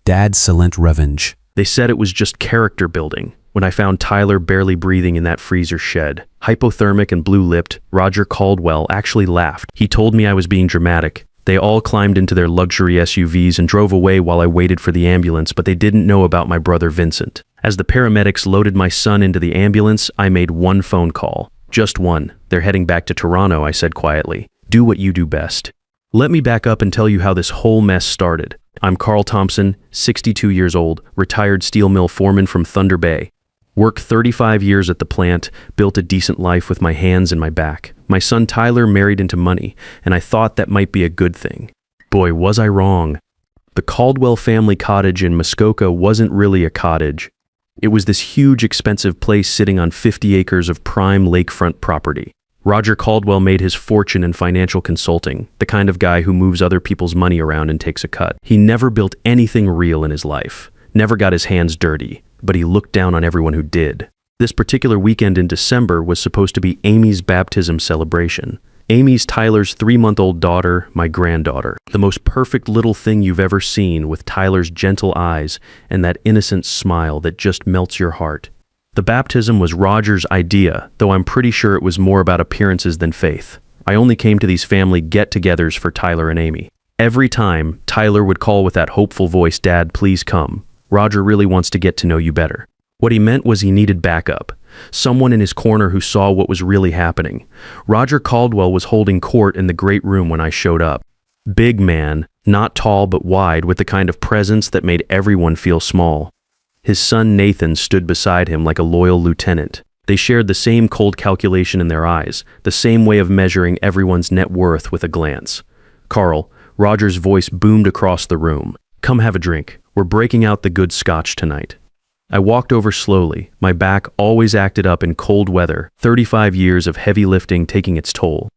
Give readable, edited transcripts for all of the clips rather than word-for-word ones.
Dad's silent revenge. They said it was just character building. When I found Tyler barely breathing in that freezer shed, hypothermic and blue-lipped, Roger Caldwell actually laughed. He told me I was being dramatic. They all climbed into their luxury SUVs and drove away while I waited for the ambulance, but they didn't know about my brother Vincent. As the paramedics loaded my son into the ambulance, I made one phone call. Just one. They're heading back to Toronto, I said quietly. Do what you do best. Let me back up and tell you how this whole mess started. I'm Carl Thompson, 62 years old, retired steel mill foreman from Thunder Bay. Worked 35 years at the plant, built a decent life with my hands and my back. My son Tyler married into money, and I thought that might be a good thing. Boy, was I wrong. The Caldwell family cottage in Muskoka wasn't really a cottage. It was this huge, expensive place sitting on 50 acres of prime lakefront property. Roger Caldwell made his fortune in financial consulting, the kind of guy who moves other people's money around and takes a cut. He never built anything real in his life, never got his hands dirty, but he looked down on everyone who did. This particular weekend in December was supposed to be Amy's baptism celebration. Amy's Tyler's 3-month-old daughter, my granddaughter. The most perfect little thing you've ever seen, with Tyler's gentle eyes and that innocent smile that just melts your heart. The baptism was Roger's idea, though I'm pretty sure it was more about appearances than faith. I only came to these family get-togethers for Tyler and Amy. Every time, Tyler would call with that hopeful voice, "Dad, please come. Roger really wants to get to know you better." What he meant was he needed backup. Someone in his corner who saw what was really happening. Roger Caldwell was holding court in the great room when I showed up. Big man, not tall but wide, with the kind of presence that made everyone feel small. His son Nathan stood beside him like a loyal lieutenant. They shared the same cold calculation in their eyes, the same way of measuring everyone's net worth with a glance. "Carl," Roger's voice boomed across the room. "Come have a drink. We're breaking out the good scotch tonight." I walked over slowly. My back always acted up in cold weather, 35 years of heavy lifting taking its toll.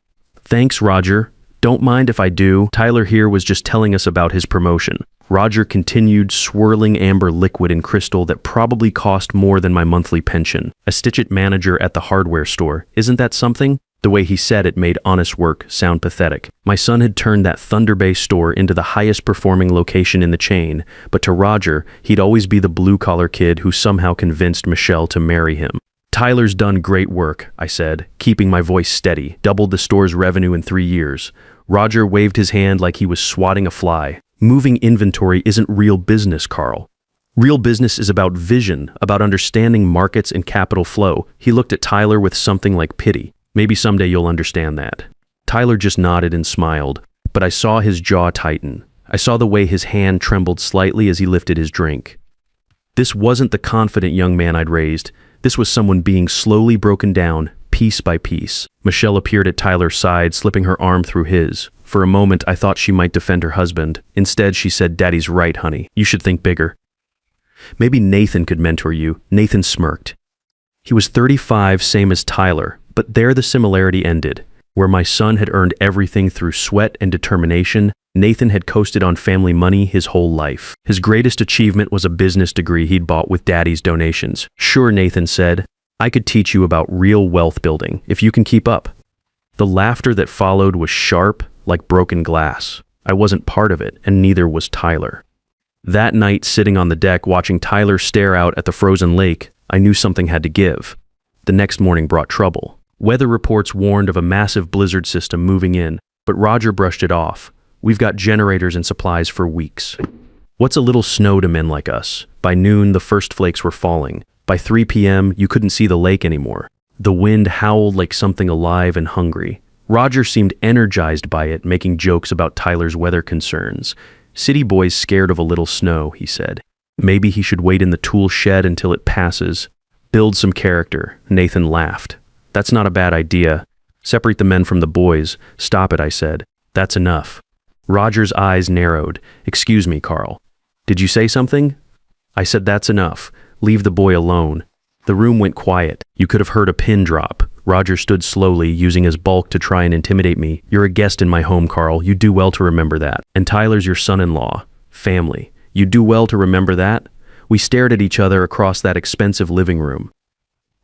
"Thanks, Roger. Don't mind if I do. Tyler here was just telling us about his promotion." Roger continued, swirling amber liquid in crystal that probably cost more than my monthly pension. "A Stitch-It manager at the hardware store. Isn't that something?" The way he said it made honest work sound pathetic. My son had turned that Thunder Bay store into the highest performing location in the chain, but to Roger, he'd always be the blue-collar kid who somehow convinced Michelle to marry him. "Tyler's done great work," I said, keeping my voice steady. "Doubled the store's revenue in 3 years. Roger waved his hand like he was swatting a fly. "Moving inventory isn't real business, Carl. Real business is about vision, about understanding markets and capital flow." He looked at Tyler with something like pity. "Maybe someday you'll understand that." Tyler just nodded and smiled, but I saw his jaw tighten. I saw the way his hand trembled slightly as he lifted his drink. This wasn't the confident young man I'd raised. This was someone being slowly broken down, piece by piece. Michelle appeared at Tyler's side, slipping her arm through his. For a moment, I thought she might defend her husband. Instead, she said, "Daddy's right, honey. You should think bigger. Maybe Nathan could mentor you." Nathan smirked. He was 35, same as Tyler. But there the similarity ended. Where my son had earned everything through sweat and determination, Nathan had coasted on family money his whole life. His greatest achievement was a business degree he'd bought with Daddy's donations. "Sure," Nathan said. "I could teach you about real wealth building, if you can keep up." The laughter that followed was sharp, like broken glass. I wasn't part of it, and neither was Tyler. That night, sitting on the deck watching Tyler stare out at the frozen lake, I knew something had to give. The next morning brought trouble. Weather reports warned of a massive blizzard system moving in, but Roger brushed it off. "We've got generators and supplies for weeks." What's a little snow to men like us? By noon, the first flakes were falling. By 3 p.m., you couldn't see the lake anymore. The wind howled like something alive and hungry. Roger seemed energized by it, making jokes about Tyler's weather concerns. "City boys scared of a little snow," he said. "Maybe he should wait in the tool shed until it passes. Build some character." Nathan laughed. "That's not a bad idea. Separate the men from the boys." "Stop it," I said. "That's enough." Roger's eyes narrowed. "Excuse me, Carl. Did you say something?" I said, "That's enough. Leave the boy alone." The room went quiet. You could have heard a pin drop. Roger stood slowly, using his bulk to try and intimidate me. "You're a guest in my home, Carl. You do well to remember that. And Tyler's your son-in-law. Family. You do well to remember that." We stared at each other across that expensive living room.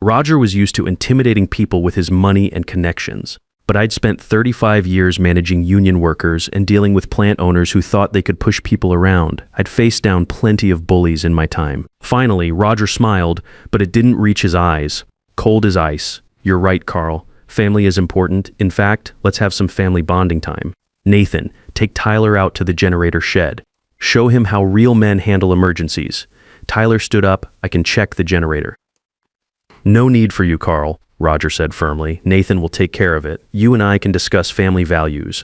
Roger was used to intimidating people with his money and connections. but I'd spent 35 years managing union workers and dealing with plant owners who thought they could push people around. I'd faced down plenty of bullies in my time. Finally, Roger smiled, but it didn't reach his eyes. Cold as ice. You're right, Carl. Family is important. In fact, let's have some family bonding time. Nathan, take Tyler out to the generator shed. Show him how real men handle emergencies. Tyler stood up. I can check the generator. No need for you, Carl, Roger said firmly. Nathan will take care of it. You and I can discuss family values.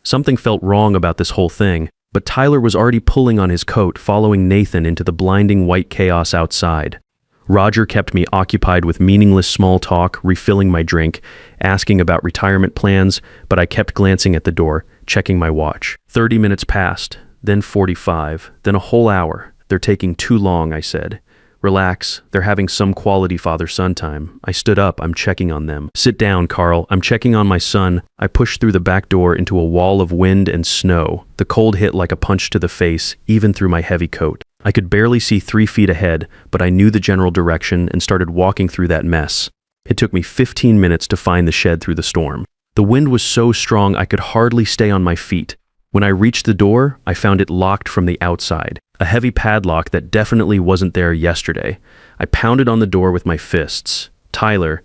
Something felt wrong about this whole thing, but Tyler was already pulling on his coat, following Nathan into the blinding white chaos outside. Roger kept me occupied with meaningless small talk, refilling my drink, asking about retirement plans, but I kept glancing at the door, checking my watch. 30 minutes passed, then 45, then a whole hour. They're taking too long, I said. Relax, they're having some quality father-son time. I stood up, I'm checking on them. Sit down, Carl, I'm checking on my son. I pushed through the back door into a wall of wind and snow. The cold hit like a punch to the face, even through my heavy coat. I could barely see 3 feet ahead, but I knew the general direction and started walking through that mess. It took me 15 minutes to find the shed through the storm. The wind was so strong I could hardly stay on my feet. When I reached the door, I found it locked from the outside. A heavy padlock that definitely wasn't there yesterday. I pounded on the door with my fists. Tyler,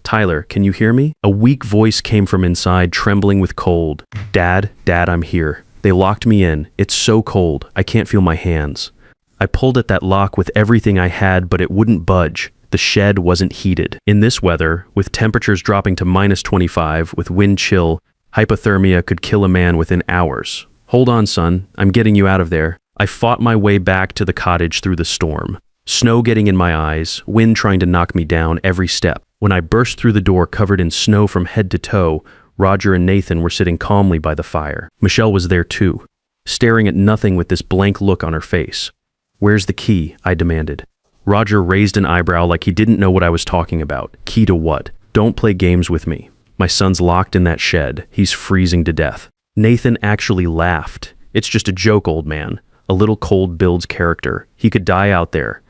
can you hear me? A weak voice came from inside, trembling with cold. Dad, I'm here. They locked me in. It's so cold. I can't feel my hands. I pulled at that lock with everything I had, but it wouldn't budge. The shed wasn't heated. In this weather, with temperatures dropping to -25, with wind chill, hypothermia could kill a man within hours. Hold on, son. I'm getting you out of there. I fought my way back to the cottage through the storm. Snow getting in my eyes, wind trying to knock me down every step. When I burst through the door covered in snow from head to toe, Roger and Nathan were sitting calmly by the fire. Michelle was there too, staring at nothing with this blank look on her face. Where's the key? I demanded. Roger raised an eyebrow like he didn't know what I was talking about. Key to what? Don't play games with me. My son's locked in that shed. He's freezing to death. Nathan actually laughed. It's just a joke, old man. A little cold builds character. He could die out there.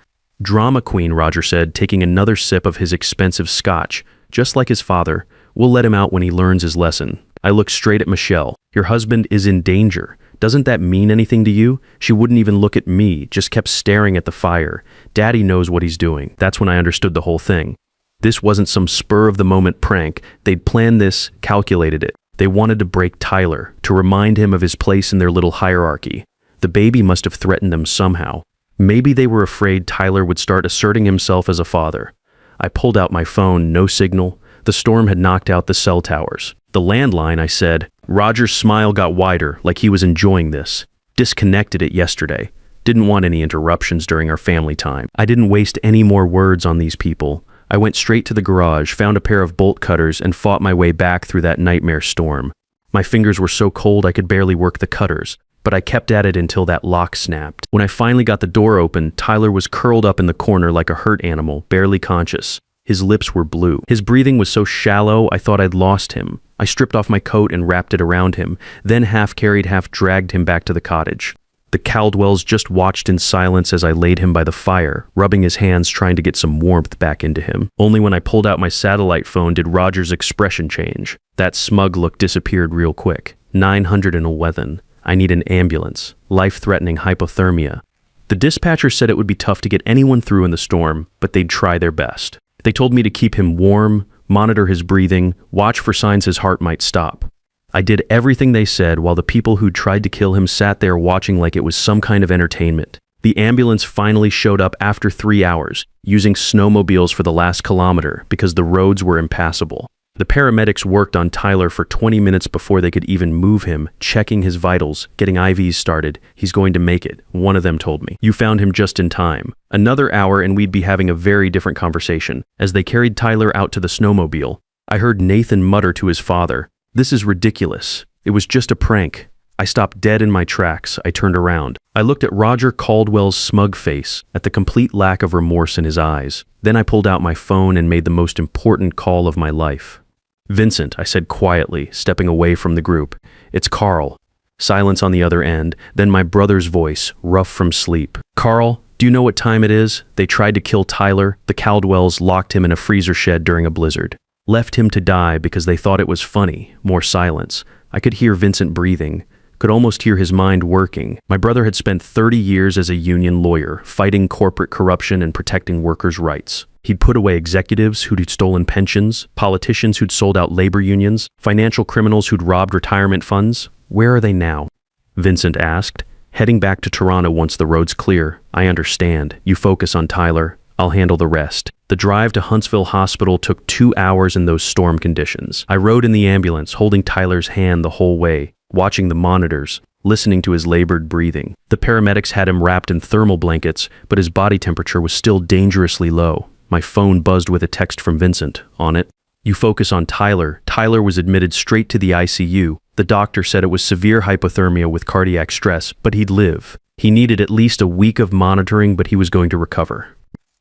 Drama queen, Roger said, taking another sip of his expensive scotch. Just like his father. We'll let him out when he learns his lesson. I looked straight at Michelle. Your husband is in danger. Doesn't that mean anything to you? She wouldn't even look at me, just kept staring at the fire. Daddy knows what he's doing. That's when I understood the whole thing. This wasn't some spur-of-the-moment prank. They'd planned this, calculated it. They wanted to break Tyler, to remind him of his place in their little hierarchy. The baby must have threatened them somehow. Maybe they were afraid Tyler would start asserting himself as a father. I pulled out my phone, no signal. The storm had knocked out the cell towers. The landline, I said. Roger's smile got wider, like he was enjoying this. Disconnected it yesterday. Didn't want any interruptions during our family time. I didn't waste any more words on these people. I went straight to the garage, found a pair of bolt cutters, and fought my way back through that nightmare storm. My fingers were so cold I could barely work the cutters, but I kept at it until that lock snapped. When I finally got the door open, Tyler was curled up in the corner like a hurt animal, barely conscious. His lips were blue. His breathing was so shallow I thought I'd lost him. I stripped off my coat and wrapped it around him, then half carried, half dragged him back to the cottage. The Caldwells just watched in silence as I laid him by the fire, rubbing his hands trying to get some warmth back into him. Only when I pulled out my satellite phone did Roger's expression change. That smug look disappeared real quick. 911. I need an ambulance. Life-threatening hypothermia. The dispatcher said it would be tough to get anyone through in the storm, but they'd try their best. They told me to keep him warm, monitor his breathing, watch for signs his heart might stop. I did everything they said while the people who tried to kill him sat there watching like it was some kind of entertainment. The ambulance finally showed up after 3 hours, using snowmobiles for the last kilometer because the roads were impassable. The paramedics worked on Tyler for 20 minutes before they could even move him, checking his vitals, getting IVs started. He's going to make it, one of them told me. You found him just in time. Another hour and we'd be having a very different conversation. As they carried Tyler out to the snowmobile, I heard Nathan mutter to his father, "This is ridiculous. It was just a prank." I stopped dead in my tracks. I turned around. I looked at Roger Caldwell's smug face, at the complete lack of remorse in his eyes. Then I pulled out my phone and made the most important call of my life. "Vincent," I said quietly, stepping away from the group. "It's Carl." Silence on the other end, then my brother's voice, rough from sleep. "Carl, do you know what time it is? They tried to kill Tyler. The Caldwells locked him in a freezer shed during a blizzard." Left him to die because they thought it was funny. More silence. I could hear Vincent breathing, could almost hear his mind working. My brother had spent 30 years as a union lawyer, fighting corporate corruption and protecting workers' rights. He'd put away executives who'd stolen pensions, politicians who'd sold out labor unions, financial criminals who'd robbed retirement funds. Where are they now? Vincent asked. Heading back to Toronto once the road's clear. I understand. You focus on Tyler. I'll handle the rest. The drive to Huntsville Hospital took 2 hours in those storm conditions. I rode in the ambulance, holding Tyler's hand the whole way, watching the monitors, listening to his labored breathing. The paramedics had him wrapped in thermal blankets, but his body temperature was still dangerously low. My phone buzzed with a text from Vincent. On it, "You focus on Tyler." Tyler was admitted straight to the ICU. The doctor said it was severe hypothermia with cardiac stress, but he'd live. He needed at least a week of monitoring, but he was going to recover.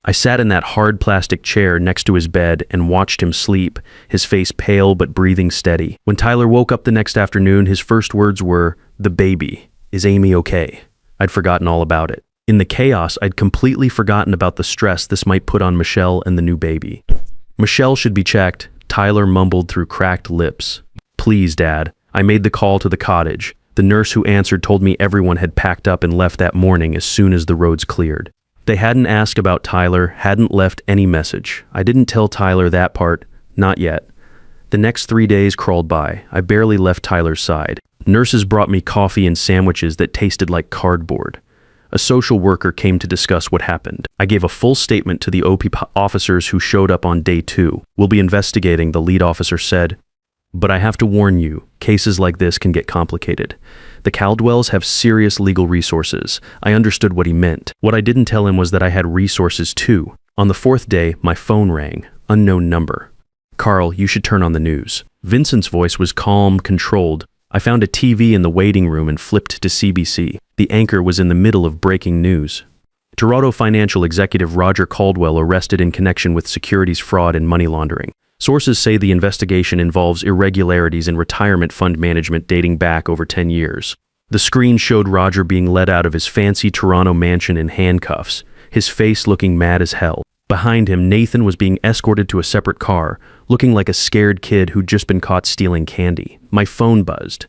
I sat in that hard plastic chair next to his bed and watched him sleep, his face pale but breathing steady. When Tyler woke up the next afternoon, his first words were, "The baby. Is Amy okay?" I'd forgotten all about it. In the chaos, I'd completely forgotten about the stress this might put on Michelle and the new baby. "Michelle should be checked," Tyler mumbled through cracked lips. "Please, Dad." I made the call to the cottage. The nurse who answered told me everyone had packed up and left that morning as soon as the roads cleared. They hadn't asked about Tyler, hadn't left any message. I didn't tell Tyler that part, not yet. The next 3 days crawled by. I barely left Tyler's side. Nurses brought me coffee and sandwiches that tasted like cardboard. A social worker came to discuss what happened. I gave a full statement to the OP officers who showed up on day 2. "We'll be investigating," the lead officer said. "But I have to warn you, cases like this can get complicated. The Caldwells have serious legal resources." I understood what he meant. What I didn't tell him was that I had resources too. On the 4th day, my phone rang. Unknown number. "Carl, you should turn on the news." Vincent's voice was calm, controlled. I found a TV in the waiting room and flipped to CBC. The anchor was in the middle of breaking news. Toronto financial executive Roger Caldwell arrested in connection with securities fraud and money laundering. Sources say the investigation involves irregularities in retirement fund management dating back over 10 years. The screen showed Roger being led out of his fancy Toronto mansion in handcuffs, his face looking mad as hell. Behind him, Nathan was being escorted to a separate car, looking like a scared kid who'd just been caught stealing candy. My phone buzzed.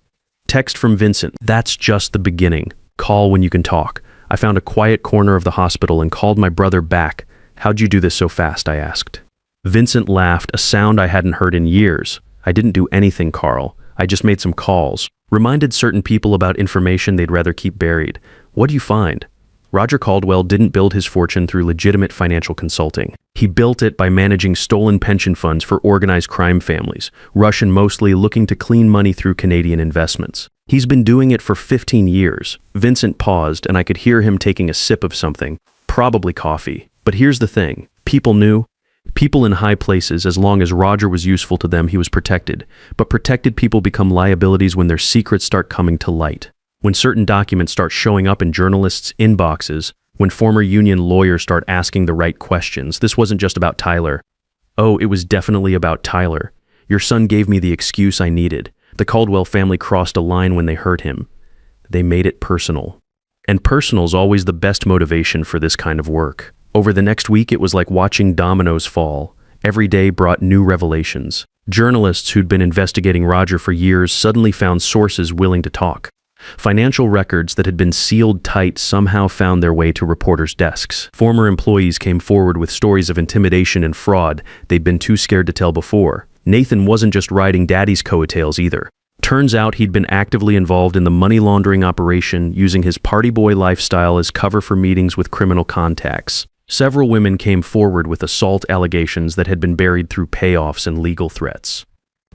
Text from Vincent. "That's just the beginning. Call when you can talk." I found a quiet corner of the hospital and called my brother back. "How'd you do this so fast?" I asked. Vincent laughed, a sound I hadn't heard in years. "I didn't do anything, Carl. I just made some calls. Reminded certain people about information they'd rather keep buried. What'd you find?" Roger Caldwell didn't build his fortune through legitimate financial consulting. He built it by managing stolen pension funds for organized crime families, Russian mostly, looking to clean money through Canadian investments. He's been doing it for 15 years. Vincent paused, and I could hear him taking a sip of something, probably coffee. But here's the thing. People knew. People in high places, as long as Roger was useful to them, he was protected. But protected people become liabilities when their secrets start coming to light. When certain documents start showing up in journalists' inboxes, when former union lawyers start asking the right questions. This wasn't just about Tyler. Oh, it was definitely about Tyler. Your son gave me the excuse I needed. The Caldwell family crossed a line when they hurt him. They made it personal. And personal's always the best motivation for this kind of work. Over the next week, it was like watching dominoes fall. Every day brought new revelations. Journalists who'd been investigating Roger for years suddenly found sources willing to talk. Financial records that had been sealed tight somehow found their way to reporters' desks. Former employees came forward with stories of intimidation and fraud they'd been too scared to tell before. Nathan wasn't just riding Daddy's coattails either. Turns out he'd been actively involved in the money laundering operation, using his party boy lifestyle as cover for meetings with criminal contacts. Several women came forward with assault allegations that had been buried through payoffs and legal threats.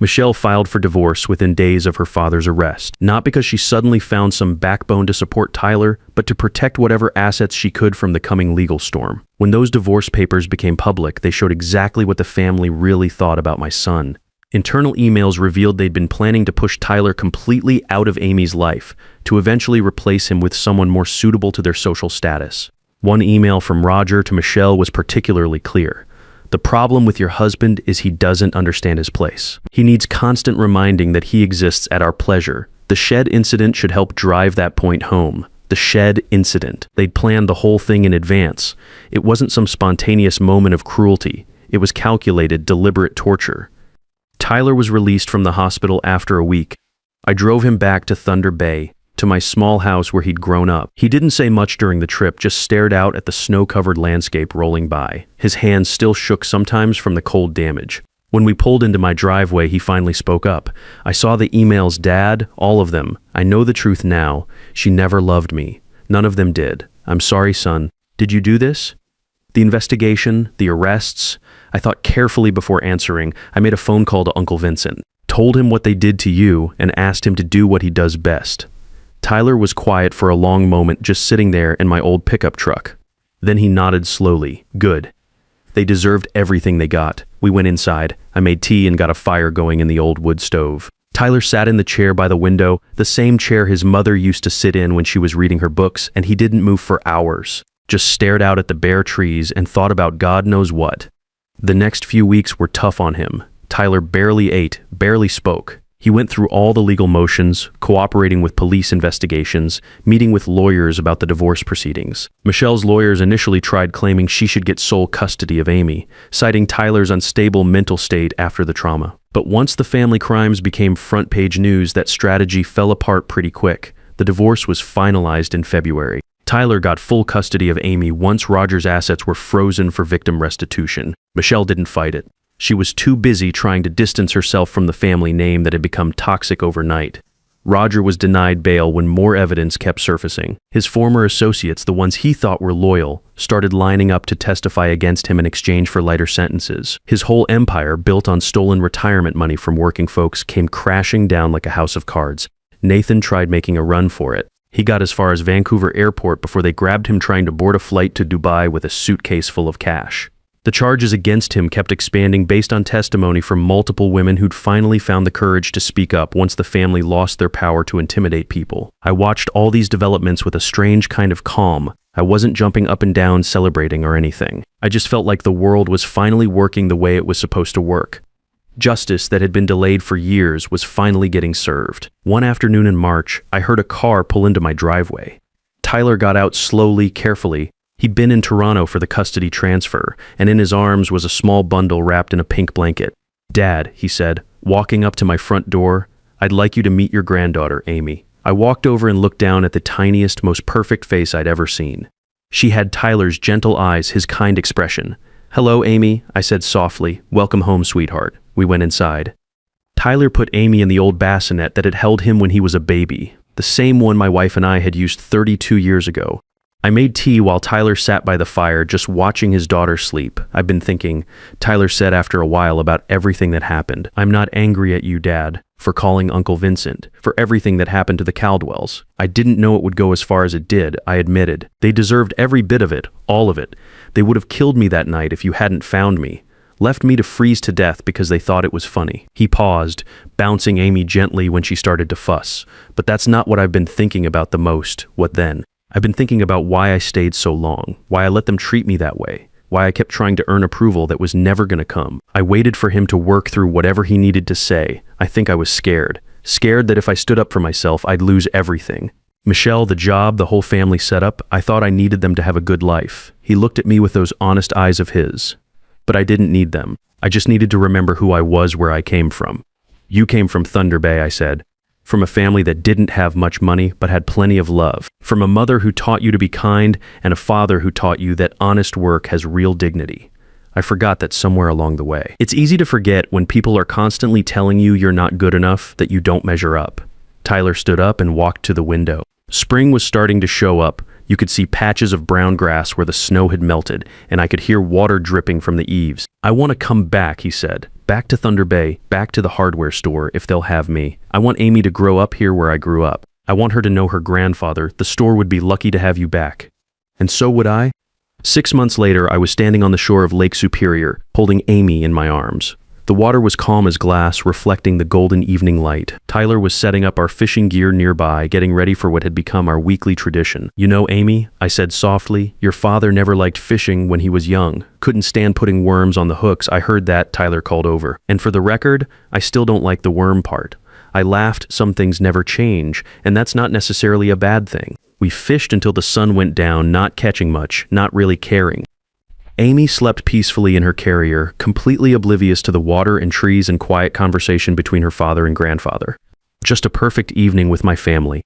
Michelle filed for divorce within days of her father's arrest, not because she suddenly found some backbone to support Tyler, but to protect whatever assets she could from the coming legal storm. When those divorce papers became public, they showed exactly what the family really thought about my son. Internal emails revealed they'd been planning to push Tyler completely out of Amy's life, to eventually replace him with someone more suitable to their social status. One email from Roger to Michelle was particularly clear. The problem with your husband is he doesn't understand his place. He needs constant reminding that he exists at our pleasure. The shed incident should help drive that point home. The shed incident. They'd planned the whole thing in advance. It wasn't some spontaneous moment of cruelty. It was calculated, deliberate torture. Tyler was released from the hospital after a week. I drove him back to Thunder Bay, to my small house where he'd grown up. He didn't say much during the trip, just stared out at the snow-covered landscape rolling by. His hands still shook sometimes from the cold damage. When we pulled into my driveway, he finally spoke up. I saw the emails, Dad, all of them. I know the truth now. She never loved me. None of them did. I'm sorry, son. Did you do this? The investigation, the arrests. I thought carefully before answering. I made a phone call to Uncle Vincent, told him what they did to you, and asked him to do what he does best. Tyler was quiet for a long moment, just sitting there in my old pickup truck. Then he nodded slowly. Good. They deserved everything they got. We went inside. I made tea and got a fire going in the old wood stove. Tyler sat in the chair by the window, the same chair his mother used to sit in when she was reading her books, and he didn't move for hours. Just stared out at the bare trees and thought about God knows what. The next few weeks were tough on him. Tyler barely ate, barely spoke. He went through all the legal motions, cooperating with police investigations, meeting with lawyers about the divorce proceedings. Michelle's lawyers initially tried claiming she should get sole custody of Amy, citing Tyler's unstable mental state after the trauma. But once the family crimes became front-page news, that strategy fell apart pretty quick. The divorce was finalized in February. Tyler got full custody of Amy once Roger's assets were frozen for victim restitution. Michelle didn't fight it. She was too busy trying to distance herself from the family name that had become toxic overnight. Roger was denied bail when more evidence kept surfacing. His former associates, the ones he thought were loyal, started lining up to testify against him in exchange for lighter sentences. His whole empire, built on stolen retirement money from working folks, came crashing down like a house of cards. Nathan tried making a run for it. He got as far as Vancouver Airport before they grabbed him trying to board a flight to Dubai with a suitcase full of cash. The charges against him kept expanding based on testimony from multiple women who'd finally found the courage to speak up once the family lost their power to intimidate people. I watched all these developments with a strange kind of calm. I wasn't jumping up and down celebrating or anything. I just felt like the world was finally working the way it was supposed to work. Justice that had been delayed for years was finally getting served. One afternoon in March, I heard a car pull into my driveway. Tyler got out slowly, carefully. He'd been in Toronto for the custody transfer, and in his arms was a small bundle wrapped in a pink blanket. Dad, he said, walking up to my front door, I'd like you to meet your granddaughter, Amy. I walked over and looked down at the tiniest, most perfect face I'd ever seen. She had Tyler's gentle eyes, his kind expression. Hello, Amy, I said softly. Welcome home, sweetheart. We went inside. Tyler put Amy in the old bassinet that had held him when he was a baby, the same one my wife and I had used 32 years ago. I made tea while Tyler sat by the fire, just watching his daughter sleep. I've been thinking, Tyler said after a while, about everything that happened. I'm not angry at you, Dad, for calling Uncle Vincent, for everything that happened to the Caldwells. I didn't know it would go as far as it did, I admitted. They deserved every bit of it, all of it. They would have killed me that night if you hadn't found me. Left me to freeze to death because they thought it was funny. He paused, bouncing Amy gently when she started to fuss. But that's not what I've been thinking about the most. What then? I've been thinking about why I stayed so long, why I let them treat me that way, why I kept trying to earn approval that was never going to come. I waited for him to work through whatever he needed to say. I think I was scared. Scared that if I stood up for myself, I'd lose everything. Michelle, the job, the whole family setup, I thought I needed them to have a good life. He looked at me with those honest eyes of his. But I didn't need them. I just needed to remember who I was, where I came from. You came from Thunder Bay, I said. From a family that didn't have much money, but had plenty of love. From a mother who taught you to be kind, and a father who taught you that honest work has real dignity. I forgot that somewhere along the way. It's easy to forget when people are constantly telling you you're not good enough, that you don't measure up. Tyler stood up and walked to the window. Spring was starting to show up. You could see patches of brown grass where the snow had melted, and I could hear water dripping from the eaves. I want to come back, he said. Back to Thunder Bay, back to the hardware store, if they'll have me. I want Amy to grow up here where I grew up. I want her to know her grandfather. The store would be lucky to have you back. And so would I. 6 months later, I was standing on the shore of Lake Superior, holding Amy in my arms. The water was calm as glass, reflecting the golden evening light. Tyler was setting up our fishing gear nearby, getting ready for what had become our weekly tradition. You know, Amy, I said softly, your father never liked fishing when he was young. Couldn't stand putting worms on the hooks. I heard that, Tyler called over. And for the record, I still don't like the worm part. I laughed, some things never change, and that's not necessarily a bad thing. We fished until the sun went down, not catching much, not really caring. Amy slept peacefully in her carrier, completely oblivious to the water and trees and quiet conversation between her father and grandfather. Just a perfect evening with my family.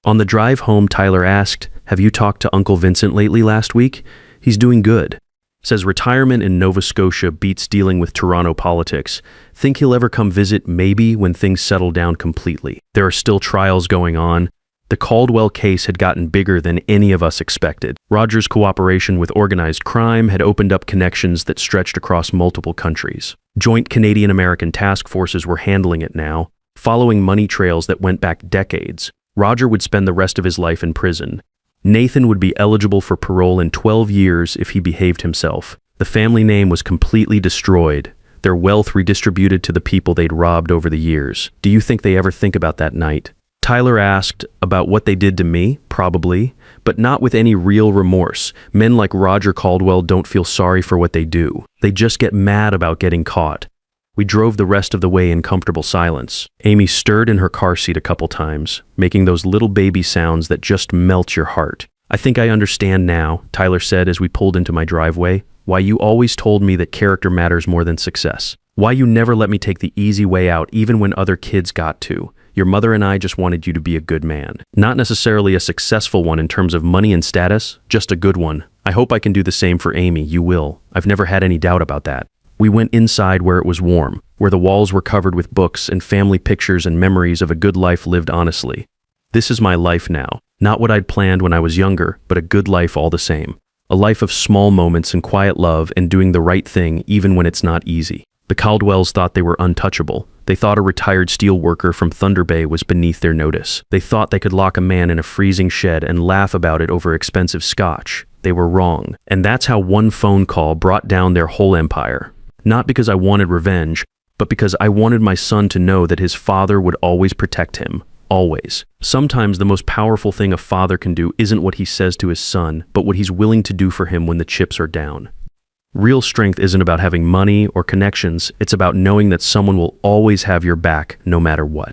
On the drive home, Tyler asked, "Have you talked to Uncle Vincent lately last week? He's doing good." Says retirement in Nova Scotia beats dealing with Toronto politics. Think he'll ever come visit, maybe, when things settle down completely. There are still trials going on. The Caldwell case had gotten bigger than any of us expected. Roger's cooperation with organized crime had opened up connections that stretched across multiple countries. Joint Canadian-American task forces were handling it now, following money trails that went back decades. Roger would spend the rest of his life in prison. Nathan would be eligible for parole in 12 years if he behaved himself. The family name was completely destroyed, their wealth redistributed to the people they'd robbed over the years. Do you think they ever think about that night? Tyler asked about what they did to me, probably, but not with any real remorse. Men like Roger Caldwell don't feel sorry for what they do. They just get mad about getting caught. We drove the rest of the way in comfortable silence. Amy stirred in her car seat a couple times, making those little baby sounds that just melt your heart. "I think I understand now," Tyler said as we pulled into my driveway, "why you always told me that character matters more than success. Why you never let me take the easy way out even when other kids got to. Your mother and I just wanted you to be a good man. Not necessarily a successful one in terms of money and status, just a good one. I hope I can do the same for Amy, you will. I've never had any doubt about that." We went inside where it was warm, where the walls were covered with books and family pictures and memories of a good life lived honestly. This is my life now. Not what I'd planned when I was younger, but a good life all the same. A life of small moments and quiet love and doing the right thing even when it's not easy. The Caldwells thought they were untouchable. They thought a retired steel worker from Thunder Bay was beneath their notice. They thought they could lock a man in a freezing shed and laugh about it over expensive scotch. They were wrong. And that's how one phone call brought down their whole empire. Not because I wanted revenge, but because I wanted my son to know that his father would always protect him. Always. Sometimes the most powerful thing a father can do isn't what he says to his son, but what he's willing to do for him when the chips are down. Real strength isn't about having money or connections, it's about knowing that someone will always have your back no matter what.